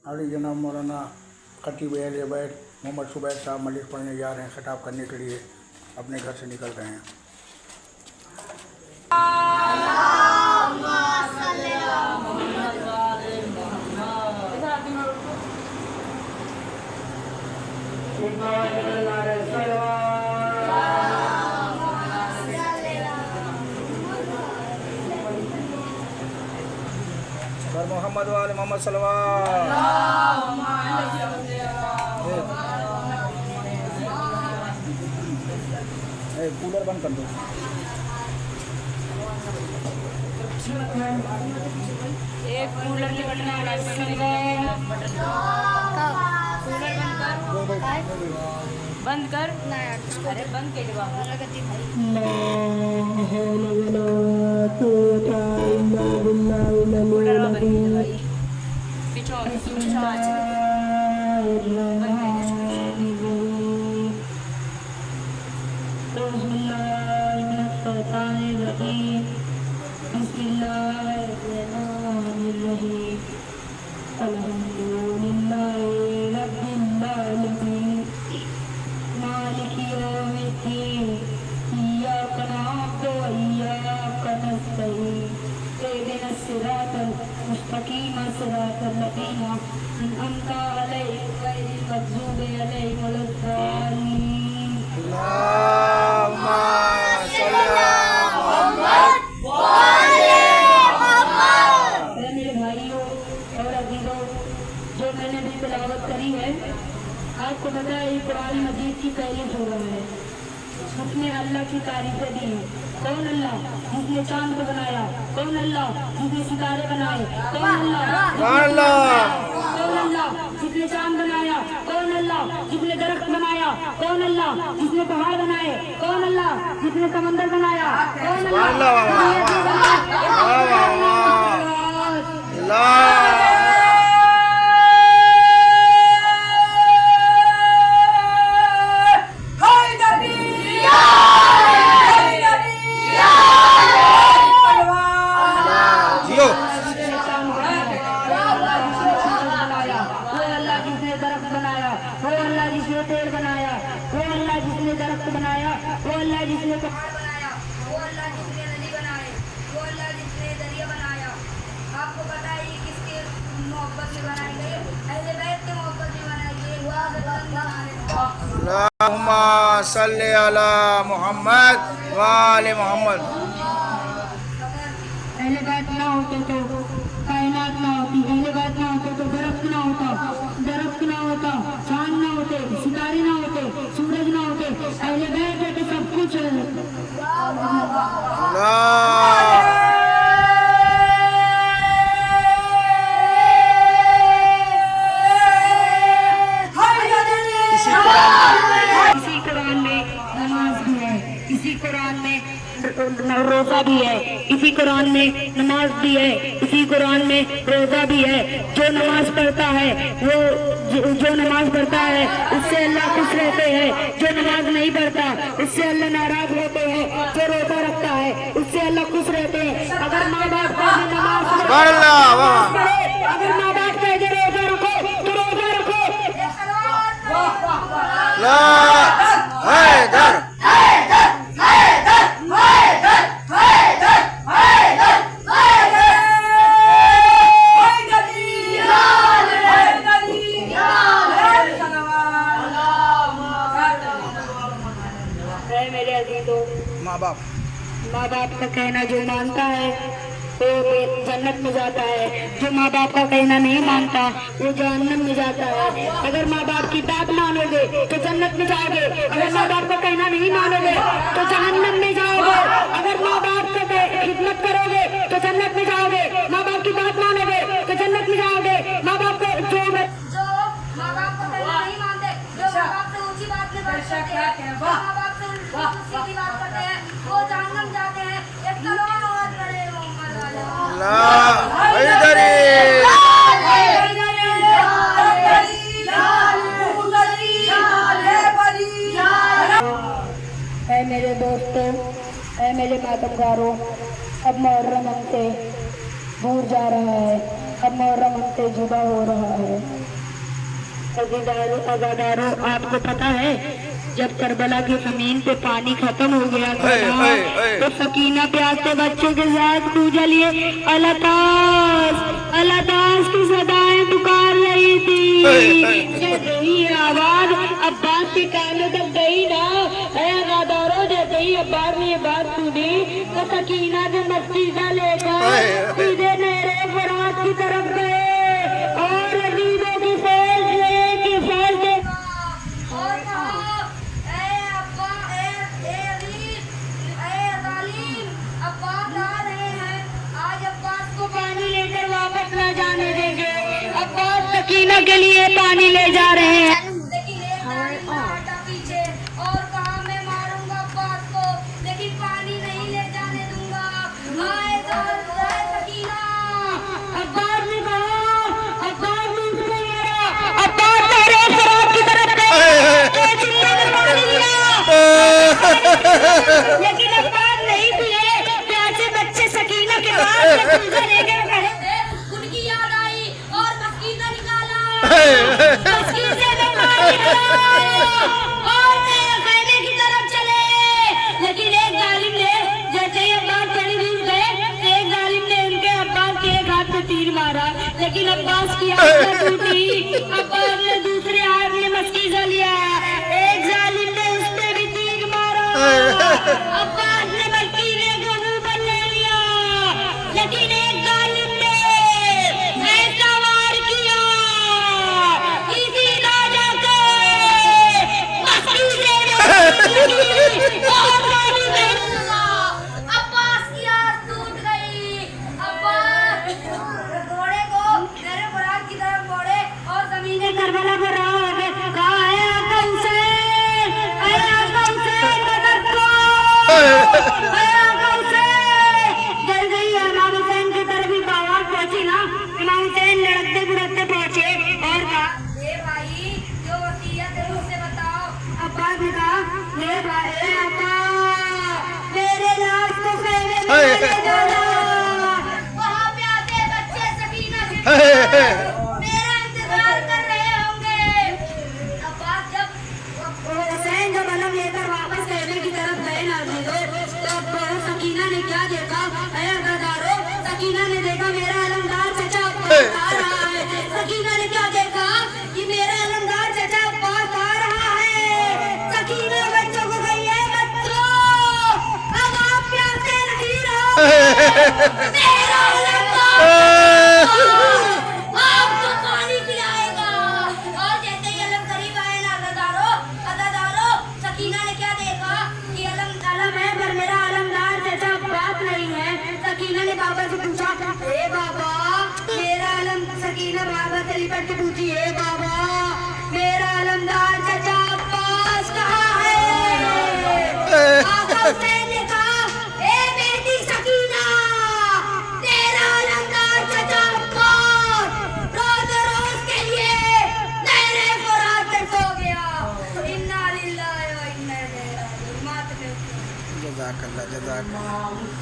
अली जनाब मौलाना खतीब अहले बैत मोहम्मद सुबैर साहब मलिक पढ़ने जा रहे हैं, खिताब करने के लिए अपने घर से निकल रहे हैं। मोहम्मद वाले मोहम्मद कूलर बंद कर दो। एक कूलर के बटन बंद कर। अरे बंद के आपको पता है कुरान मजीद की पहली सूरह है, उसने अल्लाह की तारीफें दी है। कौन अल्लाह जिसने चांद को बनाया, कौन अल्लाह जिसने सितारे बनाए, कौन अल्लाह जिसने चांद बनाया, कौन अल्लाह जिसने दरख्त बनाया, कौन अल्लाह जिसने पहाड़ बनाए, कौन अल्लाह जिसने समंदर बनाया, कौन अल्लाह। अल्लाहुम्मा सल्ली अला मुहम्मद वाले मोहम्मद। पहले बात ना होते तो कायनात ना होती, पहले बात ना होते तो दरख्त ना होता, चांद ना होते, सितारे ना होते, सूरज ना होते, पहले बैठ है तो सब कुछ है। रोजा भी है, इसी कुरान में नमाज भी है, इसी कुरान में रोजा भी है। जो नमाज पढ़ता है वो जो नमाज पढ़ता है उससे अल्लाह खुश रहते हैं, जो नमाज नहीं पढ़ता उससे अल्लाह नाराज होते हैं, जो रोजा रखता है उससे अल्लाह खुश रहते हैं। अगर माँ बाप का नमाज अगर माँ बाप का रोजा रखो तो रोजा रखो। माँ बाप का कहना जो मानता है वो जन्नत में जाता है, जो माँ बाप का कहना नहीं मानता वो जहन्नम में जाता है। अगर माँ बाप की बात मानोगे तो जन्नत में जाओगे, अगर माँ बाप का कहना नहीं मानोगे तो जहन्नम में जाओगे। अगर माँ बाप का खिदमत करोगे तो जन्नत में जाओगे, माँ बाप की बात मानोगे तो जन्नत में जाओगे। माँ बाप को जो माँ बाप को कहना नहीं मानते, जो माँ बाप से ऊंची बात नहीं करते, माँ बाप से सीधी बात करते हैं वो जहन्नम जाते हैं। एक मेरे दोस्तों, मेरे मातमगारों, अब मुहर्रम हमसे दूर जा रहा है, अब मुहर्रम हमसे जुदा हो रहा है। अज़ादारों, आपको पता है जब करबला की जमीन पे पानी खत्म हो गया था ना, तो सकीना प्यासे बच्चों के साथ पूजा लिए अल्लाह तास की सदाएं पुकार रही थी। जब ये आवाज अब्बास के कानों तक गई ना, अज़ादारों, जैसे ही अब्बास ने ये बात सुनी तो सकीना के मस्तीदा लेकर सीधे नहरे फरात की तरफ गए और अजीबों की फौज लेके फौज के और कहा, ए अब्बा, ए अजीज, ए जालिम, अब्बास आ रहे हैं। आज अब्बास को पानी लेकर वापस न जाने देंगे। अब्बास सकीना के लिए पानी ले जा रहे हैं। लेकिन एक जालिम ने हटा पीछे और कहा, मैं मारूंगा अब्बास को, लेकिन पानी नहीं ले जाने दूंगा। आए सकीना। अब्बास ने कहा, अब्बास ने उसको मारा। अब्बास नहरे फरात की तरफ गए, चिल्ला कर पानी लिया। लेकिन अब्बास नहीं पिए। प्यासे बच्चे सकीना के पास से पूजा लेकर खड़े थे। उनकी याद आई और मस्कीना निकाला। मस्जिद से में पानी भरा और खाने की तरफ चले। लेकिन एक जालिम ने, जैसे ही अब्बास चढ़ी डूब गए, एक जालिम ने उनके अब्बास के एक हाथ में तीर मारा। लेकिन अब्बास की आंख न टूटी। अब्बास ने दूसरे हाथ में मस्कीजा लिया। एक जालिम ने उस पे भी तीर मारा। अब्बास ने मस्कीजे को मुंह पर ले लिया। लेकिन एक जालिम ने ऐसा वार किया, इसी राजा को मस्कीजे में बहुत पानी बह लगा। अब्बास की आस टूट गई। अब्बास घोड़े को मेरे फरात की तरफ मोड़े और जमीन ने करबला को रहा कहा, है आका हुसैन, है आका हुसैन, मदद करो, है आका हुसैन। जल गई इमाम हुसैन की तरफ ही आवाज पहुंची ना, इमाम हुसैन लड़कते बुड़कते पहुंचे और कहा, ए भाई, जो वसीयत है मुझसे बताओ। अब्बास ने कहा, हे भाई, हे अब्बा, मेरे लाश को खेमे में ले जाना। वहाँ प्यासे बच्चे सकीना के मेरा इंतजार कर रहे होंगे। अब्बास हुसैन जब अलम लेकर वापस कहने की तरफ गए नाज़रीनों, तो सकीना ने क्या देखा? ऐ अज़ादारों, सकीना ने देखा मेरा अलमदार चचा अब्बास आ रहा है। सकीना ने क्या देखा कि मेरा अलमदार चचा अब्बास आ रहा है। सकीना बच्चों को गई है, बच्चों, अब आप प्यासे नहीं रहो। मेरा आपको पानी पिलाएगा। और जैसे ही अलम करीब आए ना, अज़ादारों, सकीना ने क्या देखा कि अलम है पर मेरा अलमदार चचा अब्बास नहीं है। सकीना ने बाबा से पूछा, ए बाबा, मेरा अलम, सकीना बाबा से लिपट के पूछी, ए बाबा, मेरा अलमदार चचा अब्बास कहाँ है? आका हुसैन ने कहा, ए बेटी सकीना, तेरा अलमदार चचा अब्बास रोज के लिए नहरे फरात में सो गया। इन्ना लिल्लाहि व इन्ना इलैहि राजिऊन। जज़ाकल्लाह, जज़ाकल्लाह।